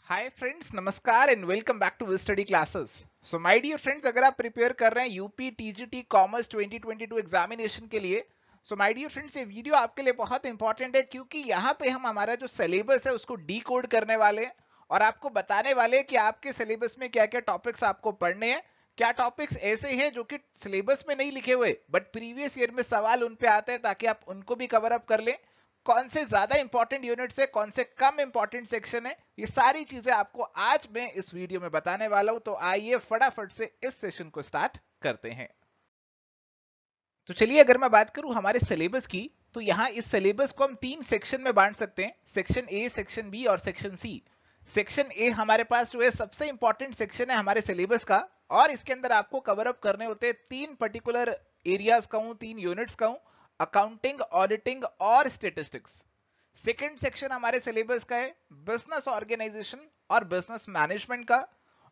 हाय friends, नमस्कार and welcome back to study classes. So my dear friends, अगर आप prepare कर रहे हैं यूपी टीजीटी कॉमर्स 2022 एग्जामिनेशन के लिए, सो माय डियर फ्रेंड्स, ये वीडियो आपके लिए बहुत इंपॉर्टेंट है क्योंकि यहाँ पे हम हमारा जो सिलेबस है उसको डीकोड करने वाले हैं और आपको बताने वाले हैं कि आपके सिलेबस में क्या क्या टॉपिक्स आपको पढ़ने हैं। क्या टॉपिक्स ऐसे हैं जो कि सिलेबस में नहीं लिखे हुए बट प्रीवियस ईयर में सवाल उन पे आते हैं, ताकि आप उनको भी कवर अप कर लें। कौन से ज्यादा इंपॉर्टेंट यूनिट्स है, कौन से कम इंपॉर्टेंट सेक्शन है, ये सारी चीजें आपको आज मैं इस वीडियो में बताने वाला हूं। तो आइए फटाफट से इस सेशन को स्टार्ट करते हैं। तो चलिए, अगर मैं बात करूं हमारे सिलेबस की, तो यहां इस सिलेबस को हम तीन सेक्शन में बांट सकते हैं, सेक्शन ए, सेक्शन बी और सेक्शन सी। सेक्शन ए हमारे पास जो है सबसे इंपॉर्टेंट सेक्शन है हमारे सिलेबस का, और इसके अंदर आपको कवर अप करने होते हैं तीन पर्टिकुलर एरियाज का, तीन यूनिट्स का, अकाउंटिंग, ऑडिटिंग और स्टेटिस्टिक्स। सेकेंड सेक्शन हमारे सिलेबस का है बिजनेस ऑर्गेनाइजेशन और बिजनेस मैनेजमेंट का।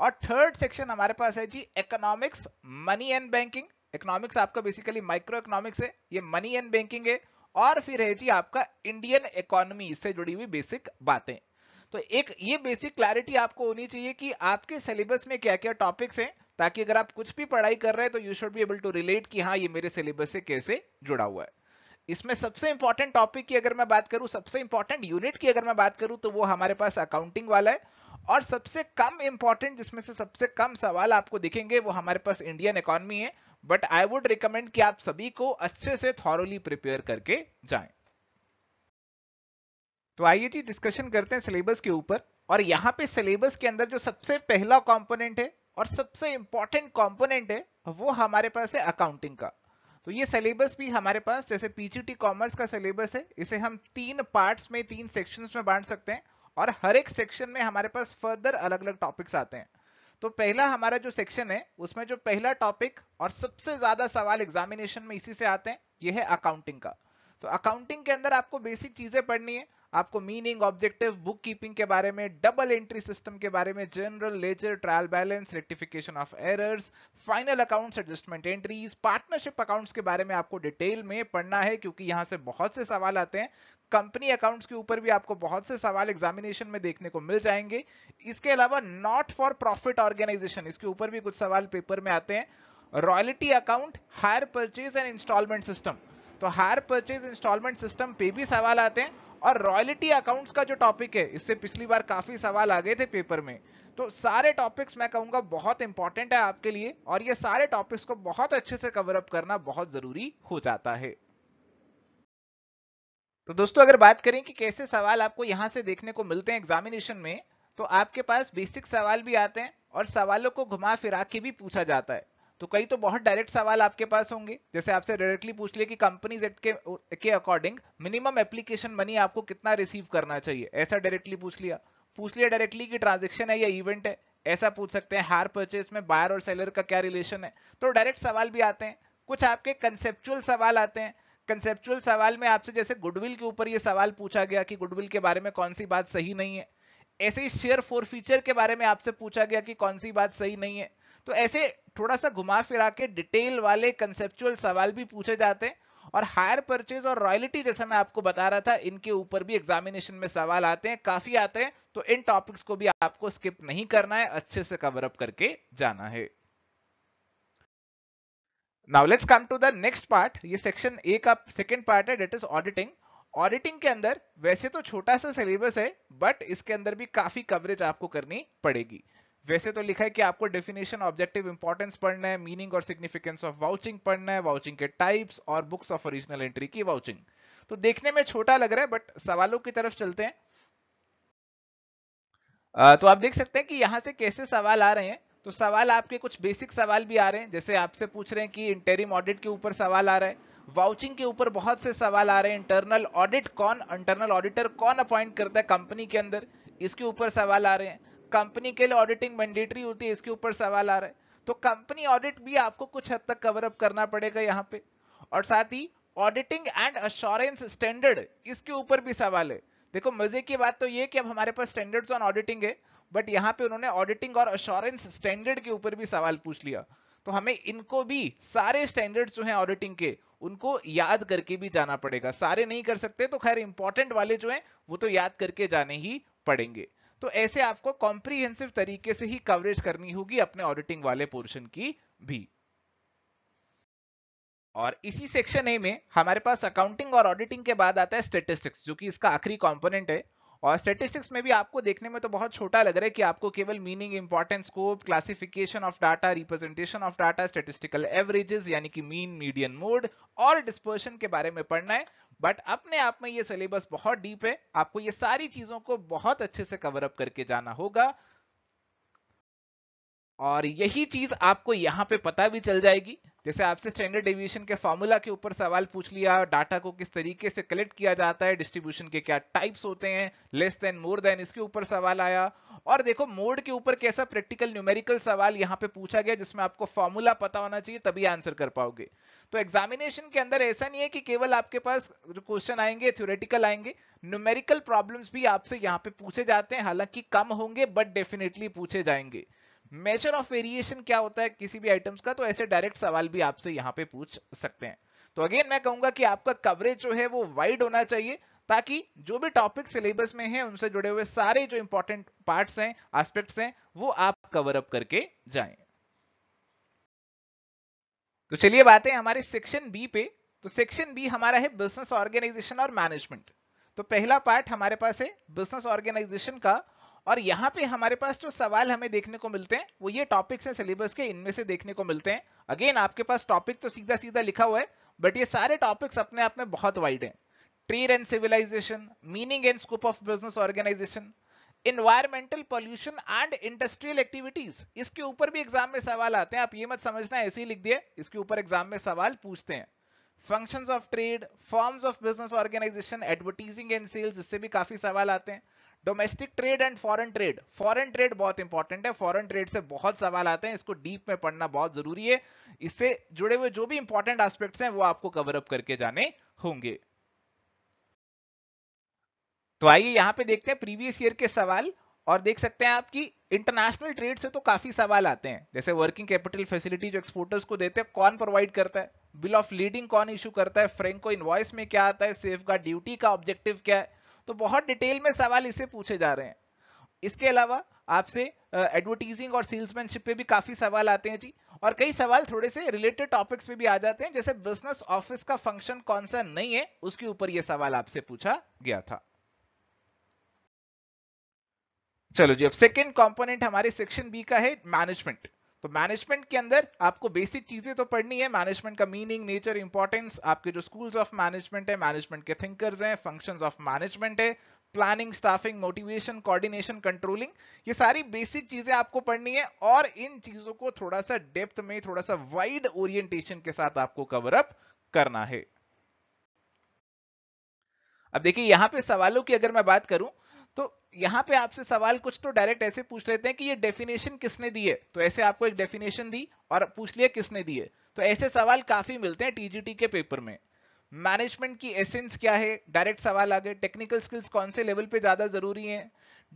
और थर्ड सेक्शन हमारे पास है जी economics, money and banking. Economics आपका बेसिकली माइक्रो इकोनॉमिक्स है, ये मनी एंड बैंकिंग है। और फिर है जी आपका इंडियन इकोनॉमी से जुड़ी हुई बेसिक बातें। तो एक ये बेसिक क्लैरिटी आपको होनी चाहिए कि आपके सिलेबस में क्या क्या टॉपिक्स हैं, ताकि अगर आप कुछ भी पढ़ाई कर रहे हैं तो you should be able to relate कि हाँ, ये मेरे सिलेबस से कैसे जुड़ा हुआ है। इसमें सबसे इंपॉर्टेंट टॉपिक की अगर मैं बात करूं, सबसे इंपॉर्टेंट यूनिट की अगर मैं बात करूं, तो वो हमारे पास अकाउंटिंग वाला है। और सबसे कम इंपॉर्टेंट, जिसमें से सबसे कम सवाल आपको दिखेंगे, वो हमारे पास इंडियन इकोनॉमी है। बट आई वुड रिकमेंड कि आप सभी को अच्छे से थॉरोली प्रिपेयर करके जाएं। तो आइए जी डिस्कशन करते हैं सिलेबस के ऊपर। और यहां पे सिलेबस के अंदर जो सबसे पहला कंपोनेंट है और सबसे इंपॉर्टेंट कंपोनेंट है, वो हमारे पास है अकाउंटिंग का। तो ये सिलेबस भी हमारे पास जैसे पीजीटी कॉमर्स का सिलेबस है, इसे हम तीन पार्ट्स में, तीन सेक्शंस में बांट सकते हैं। और हर एक सेक्शन में हमारे पास फर्दर अलग अलग टॉपिक्स आते हैं। तो पहला हमारा जो सेक्शन है, उसमें जो पहला टॉपिक और सबसे ज्यादा सवाल एग्जामिनेशन में इसी से आते हैं, ये है अकाउंटिंग का। तो अकाउंटिंग के अंदर आपको बेसिक चीजें पढ़नी है। आपको मीनिंग, ऑब्जेक्टिव, बुक कीपिंग के बारे में, डबल एंट्री सिस्टम के बारे में, general ledger, trial balance, rectification of errors, final accounts, adjustment entries, partnership accounts के बारे में आपको डिटेल में पढ़ना है, क्योंकि यहां से बहुत से सवाल आते हैं। कंपनी अकाउंट्स के ऊपर भी आपको बहुत से सवाल एग्जामिनेशन में देखने को मिल जाएंगे। इसके अलावा नॉट फॉर प्रॉफिट ऑर्गेनाइजेशन, इसके ऊपर भी कुछ सवाल पेपर में आते हैं। Royalty account, hire purchase and instalment system, तो हायर परचेज इंस्टॉलमेंट सिस्टम पे भी सवाल आते हैं। और रॉयल्टी अकाउंट्स का जो टॉपिक है, इससे पिछली बार काफी सवाल आ गए थे पेपर में। तो सारे टॉपिक्स मैं कहूंगा बहुत इंपॉर्टेंट है आपके लिए, और ये सारे टॉपिक्स को बहुत अच्छे से कवर अप करना बहुत जरूरी हो जाता है। तो दोस्तों, अगर बात करें कि कैसे सवाल आपको यहां से देखने को मिलते हैं एग्जामिनेशन में, तो आपके पास बेसिक सवाल भी आते हैं और सवालों को घुमा फिरा के भी पूछा जाता है। तो कई तो बहुत डायरेक्ट सवाल आपके पास होंगे, जैसे आपसे डायरेक्टली पूछ लिया कि कंपनीज एक्ट के अकॉर्डिंग मिनिमम एप्लीकेशन मनी आपको कितना रिसीव करना चाहिए, ऐसा डायरेक्टली पूछ लिया डायरेक्टली कि ट्रांजेक्शन है या इवेंट है, ऐसा पूछ सकते हैं। हायर परचेज में बायर और सेलर का क्या रिलेशन है, तो डायरेक्ट सवाल भी आते हैं। कुछ आपके कंसेप्चुअल सवाल आते हैं। कंसेप्चुअल सवाल में आपसे जैसे गुडविल के ऊपर ये सवाल पूछा गया कि गुडविल के बारे में कौन सी बात सही नहीं है। ऐसे ही शेयर फोर फीचर के बारे में आपसे पूछा गया कि कौन सी बात सही नहीं है। तो ऐसे थोड़ा सा घुमा फिरा के डिटेल वाले कंसेप्चुअल सवाल भी पूछे जाते हैं। और हायर परचेज और रॉयल्टी, जैसा मैं आपको बता रहा था, इनके ऊपर भी एग्जामिनेशन में सवाल आते हैं, काफी आते हैं। तो इन टॉपिक्स को भी आपको स्किप नहीं करना है, अच्छे से कवर अप करके जाना है। Now let's come to the next part. ये सेक्शन ए का सेकंड पार्ट है, डेट इज ऑडिटिंग। ऑडिटिंग के अंदर वैसे तो छोटा सा सिलेबस है, बट इसके अंदर भी काफी कवरेज आपको करनी पड़ेगी। वैसे तो लिखा है कि आपको डेफिनेशन, ऑब्जेक्टिव, इंपॉर्टेंस पढ़ना है, मीनिंग और सिग्निफिकेंस ऑफ वाउचिंग पढ़ना है, वाउचिंग के टाइप्स और बुक्स ऑफ ओरिजिनल एंट्री की वाउचिंग। तो देखने में छोटा लग रहा है, बट सवालों की तरफ चलते हैं। तो आप देख सकते हैं कि यहां से कैसे सवाल आ रहे हैं। तो सवाल आपके कुछ बेसिक सवाल भी आ रहे हैं, जैसे आपसे पूछ रहे हैं कि इंटरिम ऑडिट के ऊपर सवाल आ रहा है, वाउचिंग के ऊपर बहुत से सवाल आ रहे हैं, इंटरनल ऑडिट कौन, इंटरनल ऑडिटर कौन अपॉइंट करता है कंपनी के अंदर, इसके ऊपर सवाल आ रहे हैं। कंपनी के लिए ऑडिटिंग मैंडेटरी होती है, इसके ऊपर सवाल आ रहा है। तो कंपनी ऑडिट भी आपको कुछ हद तक कवर अप करना पड़ेगा यहाँ पे। और साथ ही ऑडिटिंग एंड अश्योरेंस स्टैंडर्ड, इसके ऊपर भी सवाल है। देखो, मजे की बात तो ये कि अब हमारे पास स्टैंडर्ड्स ऑन ऑडिटिंग है, बट यहाँ पे उन्होंने ऑडिटिंग और अश्योरेंस स्टैंडर्ड के ऊपर भी सवाल पूछ लिया। तो हमें इनको भी, सारे स्टैंडर्ड्स जो हैं ऑडिटिंग के, उनको याद करके भी जाना पड़ेगा। सारे नहीं कर सकते, तो खैर इंपॉर्टेंट वाले जो हैं वो तो याद करके जाने ही पड़ेंगे। तो ऐसे आपको कॉम्प्रिहेंसिव तरीके से ही कवरेज करनी होगी अपने ऑडिटिंग वाले पोर्शन की भी। और इसी सेक्शन ए में हमारे पास अकाउंटिंग और ऑडिटिंग के बाद आता है स्टेटिस्टिक्स, जो कि इसका आखिरी कंपोनेंट है। और स्टेटिस्टिक्स में भी आपको देखने में तो बहुत छोटा लग रहा है कि आपको केवल meaning, importance, scope, classification of data, representation of data, statistical averages यानी कि मीन, मीडियन, मोड और डिस्पर्शन के बारे में पढ़ना है। बट अपने आप में ये सिलेबस बहुत डीप है, आपको ये सारी चीजों को बहुत अच्छे से कवर अप करके जाना होगा। और यही चीज आपको यहां पे पता भी चल जाएगी। जैसे आपसे स्टैंडर्ड डेविएशन के फॉर्मूला के ऊपर सवाल पूछ लिया, डाटा को किस तरीके से कलेक्ट किया जाता है, डिस्ट्रीब्यूशन के क्या टाइप्स होते हैं, लेस देन, मोर देन, इसके ऊपर सवाल आया। और देखो मोड के ऊपर कैसा प्रैक्टिकल न्यूमेरिकल सवाल यहां पे पूछा गया, जिसमें आपको फॉर्मूला पता होना चाहिए तभी आंसर कर पाओगे। तो एग्जामिनेशन के अंदर ऐसा नहीं है कि केवल आपके पास जो क्वेश्चन आएंगे थ्योरेटिकल आएंगे, न्यूमेरिकल प्रॉब्लम्स भी आपसे यहाँ पे पूछे जाते हैं, हालांकि कम होंगे बट डेफिनेटली पूछे जाएंगे। मेजर ऑफ वेरिएशन क्या होता है किसी भी आइटम्स का, तो ऐसे डायरेक्ट सवाल भी आपसे यहां पे पूछ सकते हैं। तो अगेन मैं कहूंगा कि आपका कवरेज जो है वो वाइड होना चाहिए, ताकि जो भी टॉपिक सिलेबस में है उनसे जुड़े हुए सारे जो इंपॉर्टेंट पार्ट्स हैं, एस्पेक्ट्स हैं, वो आप कवर अप करके जाएं। तो चलिए बात है हमारे सेक्शन बी पे। तो सेक्शन बी हमारा है बिजनेस ऑर्गेनाइजेशन और मैनेजमेंट। तो पहला पार्ट हमारे पास है बिजनेस ऑर्गेनाइजेशन का। और यहां पे हमारे पास जो सवाल हमें देखने को मिलते हैं वो ये टॉपिक्स हैं सिलेबस के, इनमें से देखने को मिलते हैं। अगेन आपके पास टॉपिक तो सीधा सीधा लिखा हुआ है, बट ये सारे टॉपिक्स अपने आप में बहुत वाइड हैं। Trade and civilisation, meaning and scope of business organisation, environmental pollution and industrial activities, इसके ऊपर भी एग्जाम में सवाल आते हैं। आप ये मत समझना ऐसे ही लिख दिए, इसके ऊपर एग्जाम में सवाल पूछते हैं। Functions of trade, forms of business organisation, advertising and sales, इससे भी काफी सवाल आते हैं। Domestic trade and foreign trade, foreign trade बहुत इंपॉर्टेंट है, फॉरेन ट्रेड से बहुत सवाल आते हैं, इसको डीप में पढ़ना बहुत जरूरी है। इससे जुड़े हुए जो भी इंपॉर्टेंट एस्पेक्ट्स हैं वो आपको कवर अप करके जाने होंगे। तो आइए यहां पे देखते हैं प्रीवियस ईयर के सवाल। और देख सकते हैं आप कि इंटरनेशनल ट्रेड से तो काफी सवाल आते हैं, जैसे वर्किंग कैपिटल फैसिलिटी जो एक्सपोर्टर्स को देते हैं कौन प्रोवाइड करता है, बिल ऑफ लीडिंग कौन इशू करता है, फ्रैंको इनवॉइस में क्या आता है, सेफगार्ड ड्यूटी का ऑब्जेक्टिव क्या है। तो बहुत डिटेल में सवाल इससे पूछे जा रहे हैं। इसके अलावा आपसे एडवर्टीजिंग और सेल्समैनशिप पे भी काफी सवाल आते हैं जी। और कई सवाल थोड़े से रिलेटेड टॉपिक्स पे भी आ जाते हैं, जैसे बिजनेस ऑफिस का फंक्शन कौन सा नहीं है, उसके ऊपर यह सवाल आपसे पूछा गया था। चलो जी, अब सेकंड कंपोनेंट हमारे सेक्शन बी का है मैनेजमेंट। तो मैनेजमेंट के अंदर आपको बेसिक चीजें तो पढ़नी है, मैनेजमेंट का मीनिंग, नेचर, इंपॉर्टेंस, आपके जो स्कूल्स ऑफ मैनेजमेंट है, मैनेजमेंट के थिंकर्स हैं, फंक्शंस ऑफ मैनेजमेंट है, planning, staffing, motivation, coordination, controlling, ये सारी बेसिक चीजें आपको पढ़नी है। और इन चीजों को थोड़ा सा डेप्थ में, थोड़ा सा वाइड ओरिएंटेशन के साथ आपको कवर अप करना है। अब देखिए यहां पे सवालों की अगर मैं बात करूं, तो यहां पे आपसे सवाल कुछ तो डायरेक्ट ऐसे पूछ लेते हैं कि ये डेफिनेशन किसने दी है, तो ऐसे आपको एक डेफिनेशन दी और पूछ लिया किसने दी है। तो ऐसे सवाल काफी मिलते हैं टीजीटी के पेपर में। मैनेजमेंट की एसेंस क्या है, डायरेक्ट सवाल आ गए। टेक्निकल स्किल्स कौन से लेवल पे ज्यादा जरूरी है।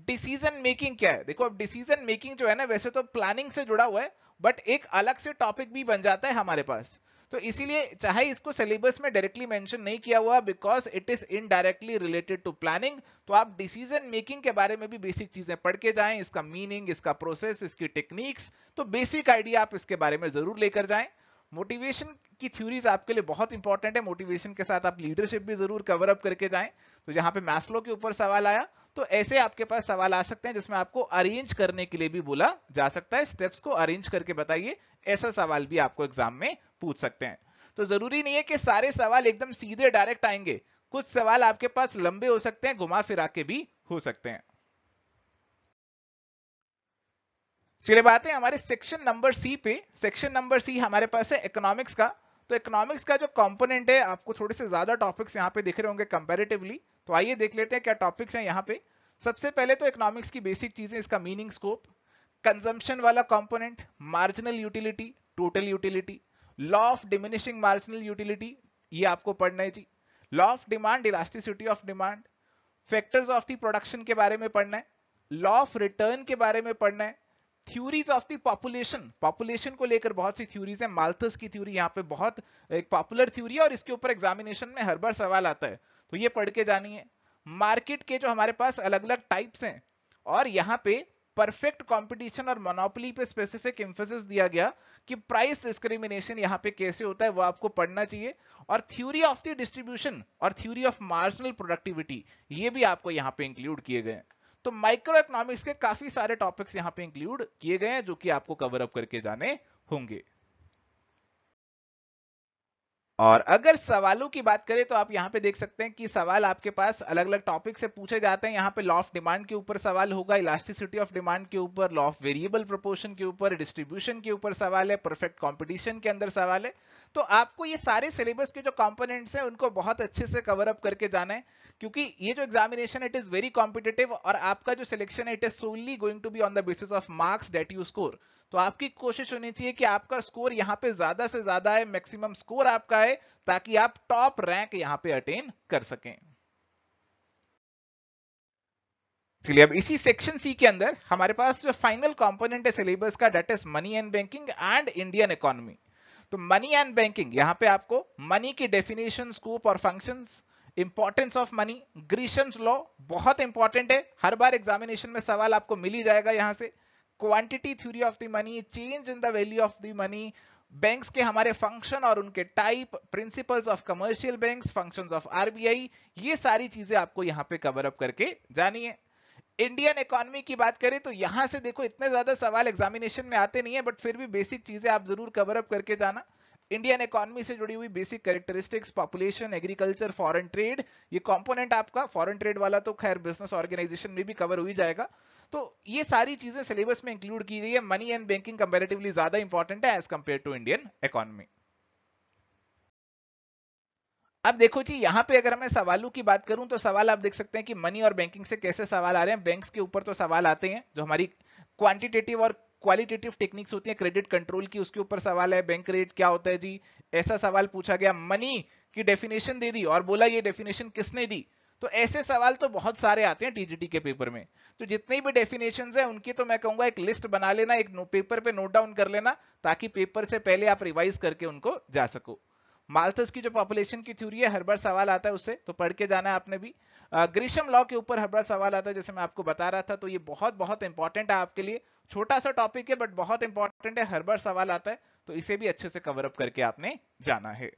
डिसीजन मेकिंग क्या है, देखो अब डिसीजन मेकिंग जो है ना वैसे तो प्लानिंग से जुड़ा हुआ है, बट एक अलग से टॉपिक भी बन जाता है हमारे पास। तो इसीलिए चाहे इसको सिलेबस में डायरेक्टली मेंशन नहीं किया हुआ, because it is indirectly related to planning, तो आप डिसीजन मेकिंग के बारे में भी बेसिक चीजें पढ़ के जाएं, इसका मीनिंग, इसका प्रोसेस, इसकी टेक्निक्स, तो बेसिक आइडिया आप इसके बारे में जरूर लेकर जाएं। मोटिवेशन की थ्योरीज आपके लिए बहुत इंपॉर्टेंट है, मोटिवेशन के साथ आप लीडरशिप भी जरूर कवर अप करके जाएं। तो जहां पे मैस्लो के ऊपर सवाल आया, तो ऐसे आपके पास सवाल आ सकते हैं जिसमें आपको अरेंज करने के लिए भी बोला जा सकता है, स्टेप्स को अरेंज करके बताइए, ऐसा सवाल भी आपको एग्जाम में पूछ सकते हैं। तो जरूरी नहीं है कि सारे सवाल एकदम सीधे डायरेक्ट आएंगे, कुछ सवाल आपके पास लंबे हो सकते हैं, घुमा फिरा के भी हो सकते हैं। चलिए बात है हमारे सेक्शन नंबर सी पे। सेक्शन नंबर सी हमारे पास है इकोनॉमिक्स का। तो इकोनॉमिक्स का जो कंपोनेंट है, आपको थोड़े से ज्यादा टॉपिक्स यहाँ पे दिख रहे होंगे कंपैरेटिवली, तो आइए देख लेते हैं क्या टॉपिक्स हैं यहाँ पे। सबसे पहले तो इकोनॉमिक्स की बेसिक चीजें, इसका मीनिंग, स्कोप, कंजम्पशन वाला component, marginal utility, total utility, law of diminishing marginal utility, ये आपको पढ़ना है जी। Law of demand, elasticity of demand, factors of the production के बारे में पढ़ना है, लॉ ऑफ रिटर्न के बारे में पढ़ना है, theories of the population, population को लेकर बहुत सी थ्योरीज है, माल्थस की थ्योरी यहाँ पे बहुत एक पॉपुलर थ्योरी है और इसके ऊपर एग्जामिनेशन में हर बार सवाल आता है, तो ये पढ़ के जानी है। मार्केट के जो हमारे पास अलग अलग टाइप्स हैं, और यहाँ पे परफेक्ट कंपटीशन और मोनोपोली पे स्पेसिफिक एम्फेसिस दिया गया कि प्राइस डिस्क्रिमिनेशन यहाँ पे कैसे होता है वो आपको पढ़ना चाहिए, और थ्योरी ऑफ द डिस्ट्रीब्यूशन और थ्योरी ऑफ मार्जिनल प्रोडक्टिविटी ये भी आपको यहाँ पे इंक्लूड किए गए हैं। तो माइक्रो इकोनॉमिक्स के काफी सारे टॉपिक्स यहाँ पे इंक्लूड किए गए हैं जो कि आपको कवर अप करके जाने होंगे। और अगर सवालों की बात करें तो आप यहां पे देख सकते हैं कि सवाल आपके पास अलग अलग टॉपिक से पूछे जाते हैं। यहां पे लॉ ऑफ डिमांड के ऊपर सवाल होगा, इलास्टिसिटी ऑफ डिमांड के ऊपर, लॉ ऑफ वेरिएबल प्रोपोर्शन के ऊपर, डिस्ट्रीब्यूशन के ऊपर सवाल है, परफेक्ट कंपटीशन के अंदर सवाल है। तो आपको ये सारे सिलेबस के जो कंपोनेंट्स हैं उनको बहुत अच्छे से कवर अप करके जाना है, क्योंकि ये जो examination it is very competitive और आपका जो सिलेक्शन है it is solely going to be on the basis of marks that you score. तो आपकी कोशिश होनी चाहिए कि आपका स्कोर यहाँ पे ज्यादा से ज्यादा है, मैक्सिमम स्कोर आपका है, ताकि आप टॉप रैंक यहाँ पे अटेन कर सकें। चलिए अब इसी सेक्शन सी के अंदर हमारे पास जो फाइनल कंपोनेंट है सिलेबस का that is money and banking and Indian economy. तो मनी एंड बैंकिंग यहाँ पे आपको मनी की डेफिनेशन, स्कोप और functions, importance of money, Gresham's law बहुत इंपॉर्टेंट है, हर बार एग्जामिनेशन में सवाल आपको मिल ही जाएगा यहां से, quantity theory of the money, change in the value of the money, banks के हमारे फंक्शन और उनके type, principles of commercial banks, functions of RBI, ये सारी चीजें आपको यहां पे कवर अप करके जानी है। इंडियन इकोनॉमी की बात करें तो यहां से देखो इतने ज्यादा सवाल एग्जामिनेशन में आते नहीं है, बट फिर भी बेसिक चीजें आप जरूर कवर अप करके जाना। इंडियन इकोनॉमी से जुड़ी हुई basic characteristics, population, agriculture, foreign trade, ये कंपोनेंट आपका फॉरेन ट्रेड वाला तो खैर बिजनेस ऑर्गेनाइजेशन में भी कवर हो ही जाएगा। तो ये सारी चीजें सिलेबस में इंक्लूड की गई है। मनी एंड बैंकिंग कंपैरेटिवली ज्यादा इंपॉर्टेंट है as compare to Indian economy. अब देखो जी यहाँ पे अगर मैं सवालों की बात करूं तो सवाल आप देख सकते हैं कि मनी और बैंकिंग से कैसे सवाल आ रहे हैं। बैंक्स के ऊपर तो सवाल आते हैं, जो हमारी क्वांटिटेटिव और क्वालिटेटिव टेक्निक्स होती है क्रेडिट कंट्रोल की, उसके ऊपर सवाल है। बैंक रेट क्या होता है जी, ऐसा सवाल पूछा गया। मनी की डेफिनेशन दे दी और बोला ये डेफिनेशन किसने दी। तो ऐसे सवाल तो बहुत सारे आते हैं टीजीटी के पेपर में। तो जितनी भी डेफिनेशन है उनकी तो मैं कहूंगा एक लिस्ट बना लेना, एक पेपर पे नोट डाउन कर लेना, ताकि पेपर से पहले आप रिवाइज करके उनको जा सको। माल्थस की जो पॉपुलेशन की थ्योरी है हर बार सवाल आता है उससे, तो पढ़ के जाना है आपने भी। ग्रीशम लॉ के ऊपर हर बार सवाल आता है, जैसे मैं आपको बता रहा था। तो ये बहुत बहुत इंपॉर्टेंट है आपके लिए, छोटा सा टॉपिक है बट बहुत इंपॉर्टेंट है, हर बार सवाल आता है, तो इसे भी अच्छे से कवर अप करके आपने जाना है।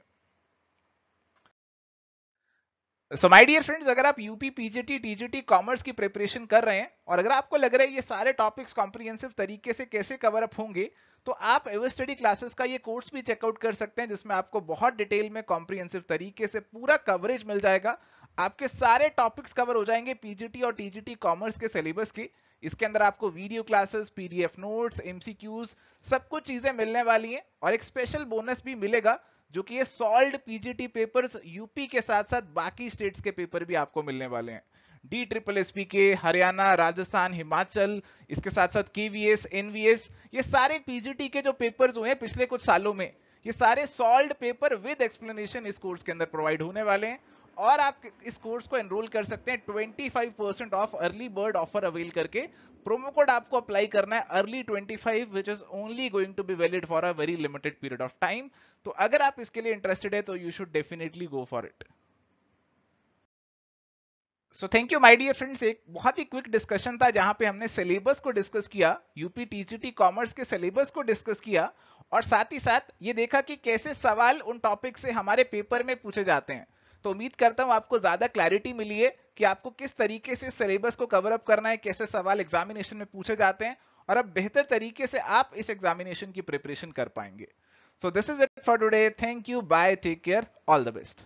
सो माय डियर फ्रेंड्स, अगर आप यूपी पीजीटी टीजीटी कॉमर्स की प्रिपरेशन कर रहे हैं और अगर आपको लग रहा है ये सारे टॉपिक्स कॉम्प्रिहेंसिव तरीके से कैसे कवर अप होंगे, तो आप एवर स्टडी क्लासेस का ये कोर्स भी चेकआउट कर सकते हैं, जिसमें आपको बहुत डिटेल में कॉम्प्रिहेंसिव तरीके से पूरा कवरेज मिल जाएगा। आपके सारे टॉपिक्स कवर हो जाएंगे पीजीटी और टीजीटी कॉमर्स के सिलेबस की। इसके अंदर आपको video classes, PDF notes, MCQs, सब कुछ चीजें मिलने वाली हैं, और एक स्पेशल बोनस भी मिलेगा, जो कि ये सॉल्व्ड पीजीटी पेपर्स यूपी के साथ साथ बाकी स्टेट्स के पेपर भी आपको मिलने वाले हैं। DSSP के हरियाणा, राजस्थान, हिमाचल, इसके साथ साथ केवीएस, एनवीएस, ये सारे पीजीटी के जो पेपर्स हुए हैं पिछले कुछ सालों में, ये सारे सॉल्व्ड पेपर विद एक्सप्लेनेशन इस कोर्स के अंदर प्रोवाइड होने वाले हैं। और आप इस कोर्स को एनरोल कर सकते हैं 25% of early bird offer avail करके। प्रोमो कोड आपको अप्लाई करना है early 25, which is only going to be valid for a very limited period of time. तो अगर आप इसके लिए इंटरेस्टेड है तो you should definitely go for it. So thank you my dear friends. एक बहुत ही क्विक डिस्कशन था जहां पे हमने सिलेबस को डिस्कस किया, यूपी टीजीटी कॉमर्स के सिलेबस को डिस्कस किया, और साथ ही साथ ये देखा कि कैसे सवाल उन टॉपिक से हमारे पेपर में पूछे जाते हैं। तो उम्मीद करता हूं आपको ज्यादा क्लैरिटी मिली है कि आपको किस तरीके से सिलेबस को कवर अप करना है, कैसे सवाल एग्जामिनेशन में पूछे जाते हैं, और अब बेहतर तरीके से आप इस एग्जामिनेशन की प्रिपरेशन कर पाएंगे। So this is it for today. Thank you, bye, take care, all the best.